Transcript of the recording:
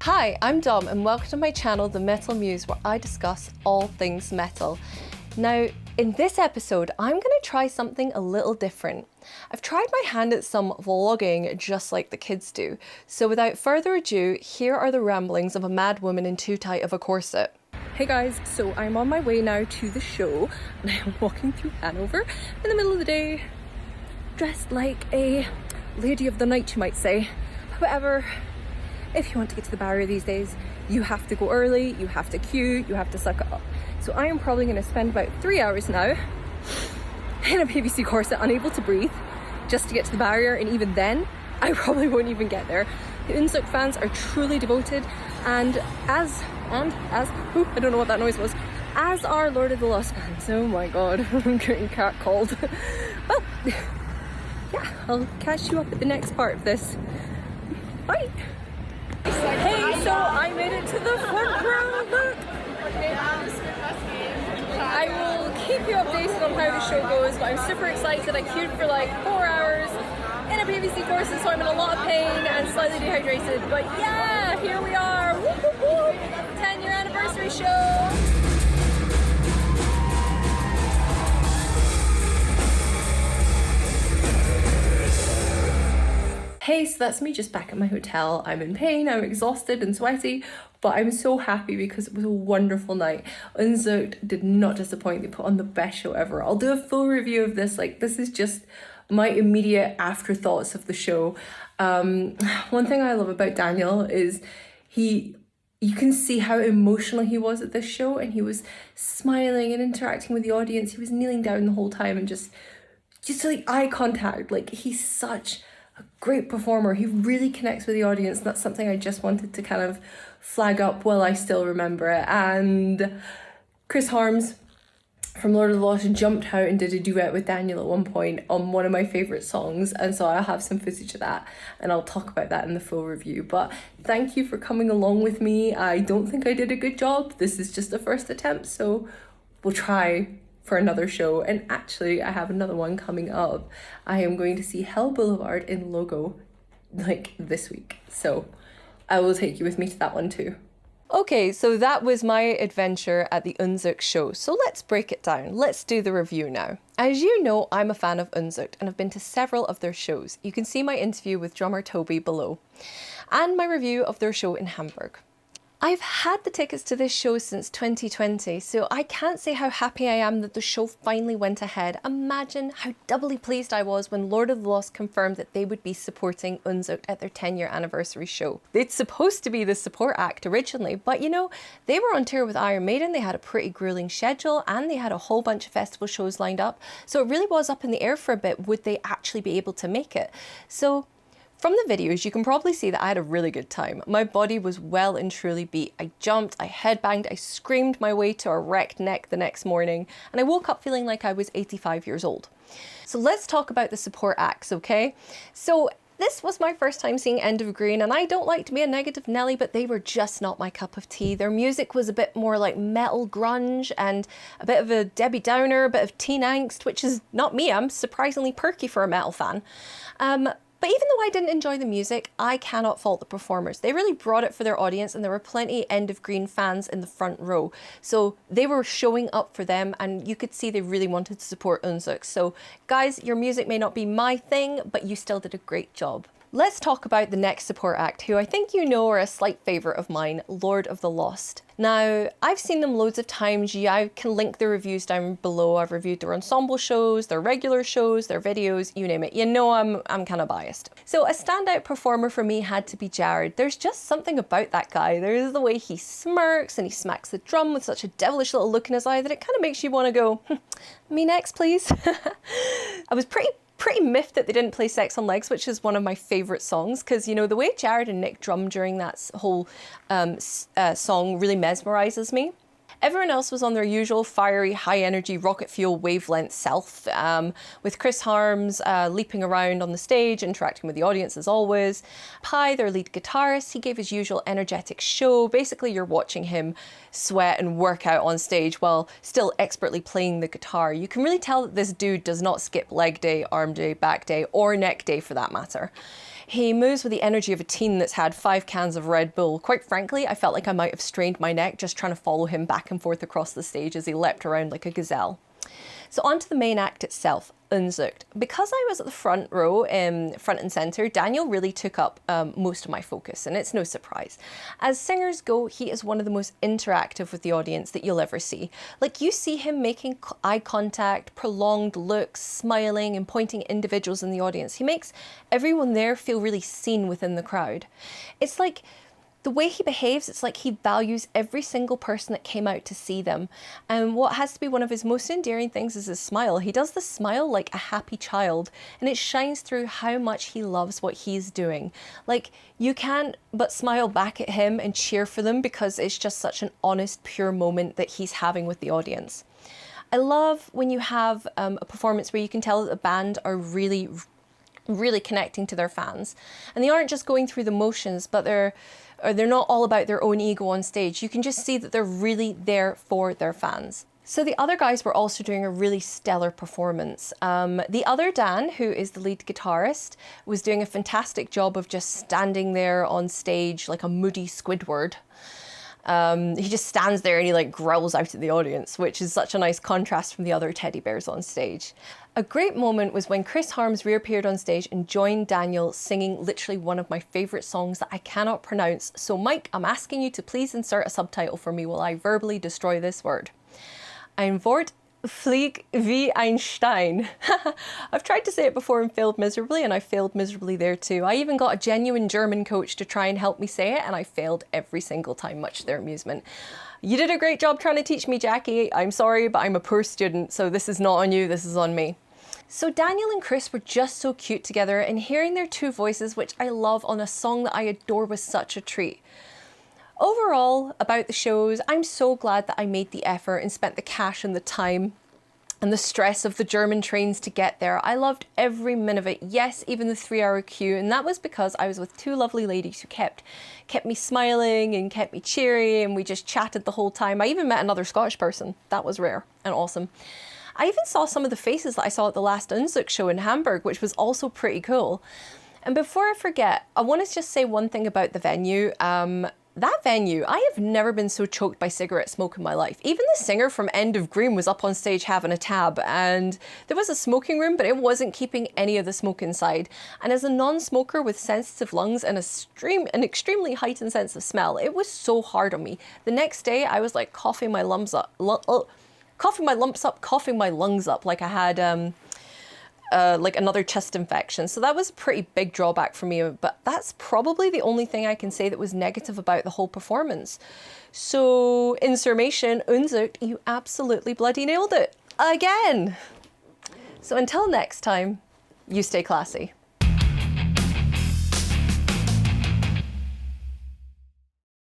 Hi, I'm Dom and welcome to my channel, The Metal Muse, where I discuss all things metal. Now, in this episode, I'm going to try something a little different. I've tried my hand at some vlogging just like the kids do, so without further ado, here are the ramblings of a mad woman in too tight of a corset. Hey guys, so I'm on my way now to the show, and I'm walking through Hanover in the middle of the day, dressed like a lady of the night, you might say. However, if you want to get to the barrier these days, you have to go early, you have to queue, you have to suck it up. So I am probably going to spend about 3 hours now in a PVC corset, unable to breathe, just to get to the barrier, and even then, I probably won't even get there. The Unzucht fans are truly devoted, and as I don't know what that noise was, as are Lord of the Lost fans. Oh my god, I'm getting catcalled. Well, yeah, I'll catch you up at the next part of this. Bye! Hey, so I made it to the front row, look! I will keep you updated on how the show goes, but I'm super excited. I queued for like 4 hours in a PVC corset, so I'm in a lot of pain and slightly dehydrated. But yeah, here we are! Woo, woo, woo. 10-year anniversary show! Hey, so that's me just back at my hotel. I'm in pain, I'm exhausted and sweaty, but I'm so happy because it was a wonderful night. Unzucht did not disappoint. They put on the best show ever. I'll do a full review of this. Like, this is just my immediate afterthoughts of the show. One thing I love about Daniel is you can see how emotional he was at this show, and he was smiling and interacting with the audience. He was kneeling down the whole time and just like eye contact. Like, he's such a great performer. He really connects with the audience. And that's something I just wanted to kind of flag up while I still remember it. And Chris Harms from Lord of the Lost jumped out and did a duet with Daniel at one point on one of my favourite songs, and so I'll have some footage of that and I'll talk about that in the full review. But thank you for coming along with me. I don't think I did a good job. This is just the first attempt, so we'll try for another show. And actually, I have another one coming up. I am going to see Hell Boulevard in Logo like this week, so I will take you with me to that one too. Okay, so that was my adventure at the Unzucht show. So let's break it down. Let's do the review now. As you know, I'm a fan of Unzucht and I've been to several of their shows. You can see my interview with drummer Toby below, and my review of their show in Hamburg. I've had the tickets to this show since 2020, so I can't say how happy I am that the show finally went ahead. Imagine how doubly pleased I was when Lord of the Lost confirmed that they would be supporting Unzucht at their 10-year anniversary show. They'd supposed to be the support act originally, but you know, they were on tour with Iron Maiden, they had a pretty grueling schedule, and they had a whole bunch of festival shows lined up, so it really was up in the air for a bit, would they actually be able to make it? So from the videos, you can probably see that I had a really good time. My body was well and truly beat. I jumped, I headbanged, I screamed my way to a wrecked neck the next morning, and I woke up feeling like I was 85 years old. So let's talk about the support acts, okay? So this was my first time seeing End of Green, and I don't like to be a negative Nelly, but they were just not my cup of tea. Their music was a bit more like metal grunge and a bit of a Debbie Downer, a bit of teen angst, which is not me. I'm surprisingly perky for a metal fan. But even though I didn't enjoy the music, I cannot fault the performers. They really brought it for their audience, and there were plenty End of Green fans in the front row. So they were showing up for them, and you could see they really wanted to support Unzucht. So guys, your music may not be my thing, but you still did a great job. Let's talk about the next support act, who I think you know are a slight favourite of mine, Lord of the Lost. Now, I've seen them loads of times. I can link the reviews down below. I've reviewed their ensemble shows, their regular shows, their videos, you name it. You know I'm kind of biased. So a standout performer for me had to be Jared. There's just something about that guy. There's the way he smirks and he smacks the drum with such a devilish little look in his eye that it kind of makes you want to go, me next, please. I was pretty miffed that they didn't play Sex on Legs, which is one of my favourite songs, because, you know, the way Jared and Nick drum during that whole song really mesmerises me. Everyone else was on their usual fiery, high-energy, rocket fuel wavelength self, with Chris Harms leaping around on the stage, interacting with the audience as always. Pi, their lead guitarist, he gave his usual energetic show. Basically, you're watching him sweat and work out on stage while still expertly playing the guitar. You can really tell that this dude does not skip leg day, arm day, back day, or neck day for that matter. He moves with the energy of a teen that's had 5 cans of Red Bull. Quite frankly, I felt like I might have strained my neck just trying to follow him back and forth across the stage as he leapt around like a gazelle. So on to the main act itself, Unzucht. Because I was at the front row, front and centre, Daniel really took up most of my focus, and it's no surprise. As singers go, he is one of the most interactive with the audience that you'll ever see. Like, you see him making eye contact, prolonged looks, smiling and pointing at individuals in the audience. He makes everyone there feel really seen within the crowd. It's like, the way he behaves, it's like he values every single person that came out to see them. And what has to be one of his most endearing things is his smile. He does the smile like a happy child, and it shines through how much he loves what he's doing. Like, you can't but smile back at him and cheer for them because it's just such an honest, pure moment that he's having with the audience. I love when you have a performance where you can tell that the band are really connecting to their fans. And they aren't just going through the motions, but they're not all about their own ego on stage. You can just see that they're really there for their fans. So the other guys were also doing a really stellar performance. The other Dan, who is the lead guitarist, was doing a fantastic job of just standing there on stage like a moody Squidward. He just stands there and he like growls out at the audience, which is such a nice contrast from the other teddy bears on stage. A great moment was when Chris Harms reappeared on stage and joined Daniel singing literally one of my favourite songs that I cannot pronounce. So Mike, I'm asking you to please insert a subtitle for me while I verbally destroy this word. Ein Wort fliegt wie ein Stein. I've tried to say it before and failed miserably, and I failed miserably there too. I even got a genuine German coach to try and help me say it, and I failed every single time, much to their amusement. You did a great job trying to teach me, Jackie. I'm sorry, but I'm a poor student, so this is not on you, this is on me. So Daniel and Chris were just so cute together, and hearing their two voices, which I love, on a song that I adore, was such a treat. Overall, about the shows, I'm so glad that I made the effort and spent the cash and the time and the stress of the German trains to get there. I loved every minute of it. Yes, even the 3-hour queue, and that was because I was with two lovely ladies who kept me smiling and kept me cheery, and we just chatted the whole time. I even met another Scottish person. That was rare and awesome. I even saw some of the faces that I saw at the last Unzucht show in Hamburg, which was also pretty cool. And before I forget, I want to just say one thing about the venue. That venue, I have never been so choked by cigarette smoke in my life. Even the singer from End of Green was up on stage having a tab, and there was a smoking room, but it wasn't keeping any of the smoke inside. And as a non-smoker with sensitive lungs and an extremely heightened sense of smell, it was so hard on me. The next day, I was like coughing my lungs up like I had like another chest infection. So that was a pretty big drawback for me, but that's probably the only thing I can say that was negative about the whole performance. So in summation, Unzucht, you absolutely bloody nailed it again. So until next time, you stay classy.